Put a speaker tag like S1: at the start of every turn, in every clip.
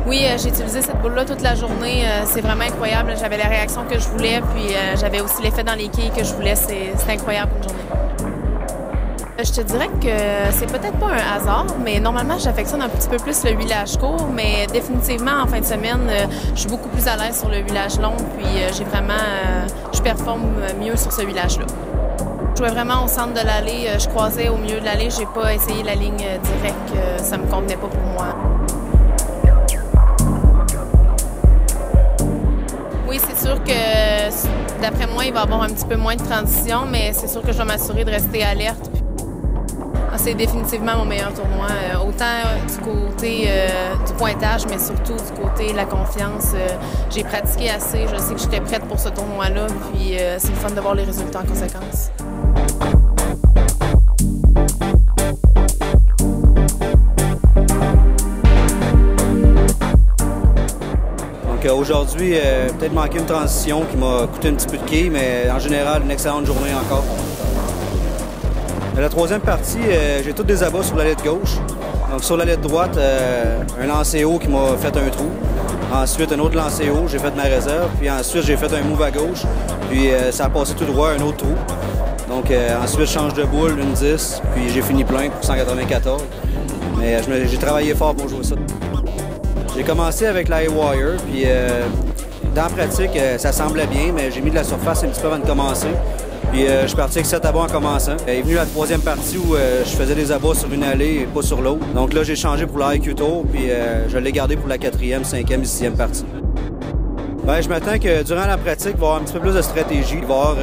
S1: Oui, j'ai utilisé cette boule-là toute la journée. C'est vraiment incroyable. J'avais la réaction que je voulais, puis j'avais aussi l'effet dans les quilles que je voulais. C'est incroyable une journée. Je te dirais que c'est peut-être pas un hasard, mais normalement, j'affectionne un petit peu plus le huilage court, mais définitivement, en fin de semaine, je suis beaucoup plus à l'aise sur le huilage long, puis je performe mieux sur ce huilage-là. Je jouais vraiment au centre de l'allée, je croisais au milieu de l'allée, j'ai pas essayé la ligne directe, ça me convenait pas pour moi. Oui, c'est sûr que d'après moi, il va y avoir un petit peu moins de transition, mais c'est sûr que je dois m'assurer de rester alerte. C'est définitivement mon meilleur tournoi, autant du côté du pointage, mais surtout du côté de la confiance. J'ai pratiqué assez, je sais que j'étais prête pour ce tournoi-là, puis c'est le fun de voir les résultats en conséquence.
S2: Donc aujourd'hui, peut-être manqué une transition qui m'a coûté un petit peu de quilles, mais en général, une excellente journée encore. La troisième partie, j'ai tous des abats sur la lettre gauche. Donc sur la lettre droite, un lancer haut qui m'a fait un trou. Ensuite, un autre lancer haut, j'ai fait ma réserve. Puis ensuite, j'ai fait un move à gauche. Puis ça a passé tout droit, un autre trou. Donc ensuite, je change de boule, une 10. Puis j'ai fini plein pour 194. Mais j'ai travaillé fort pour jouer ça. J'ai commencé avec la A-Wire. Puis dans la pratique, ça semblait bien, mais j'ai mis de la surface un petit peu avant de commencer. Puis je suis parti avec 7 abats en commençant. Est venu la troisième partie où je faisais des abats sur une allée et pas sur l'autre. Donc là, j'ai changé pour la IQ Tour, puis je l'ai gardé pour la 4e, 5e et 6e partie. Bien, je m'attends que durant la pratique, il va y avoir un petit peu plus de stratégie, il va y avoir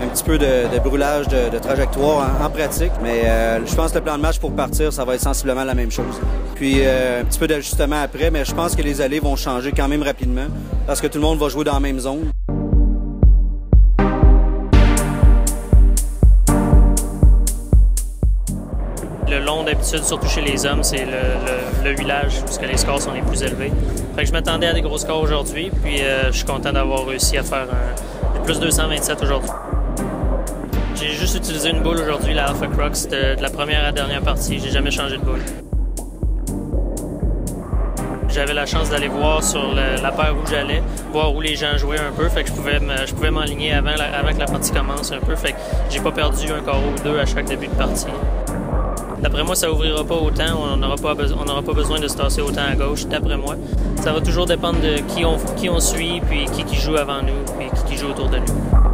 S2: un petit peu de brûlage de trajectoire en pratique. Mais je pense que le plan de match pour partir, ça va être sensiblement la même chose. Puis un petit peu d'ajustement après, mais je pense que les allées vont changer quand même rapidement parce que tout le monde va jouer dans la même zone.
S3: Le long, d'habitude, surtout chez les hommes, c'est le huilage où les scores sont les plus élevés. Fait que je m'attendais à des gros scores aujourd'hui, puis je suis content d'avoir réussi à faire plus 227 aujourd'hui. J'ai juste utilisé une boule aujourd'hui, la Alpha Crux, de la première à la dernière partie. J'ai jamais changé de boule. J'avais la chance d'aller voir sur la paire où j'allais, voir où les gens jouaient un peu, fait que je pouvais m'enligner avant que la partie commence un peu, fait que j'ai pas perdu un carreau ou deux à chaque début de partie. D'après moi, ça ouvrira pas autant, on n'aura pas besoin de se tasser autant à gauche, d'après moi. Ça va toujours dépendre de qui on suit, puis qui joue avant nous, puis qui joue autour de nous.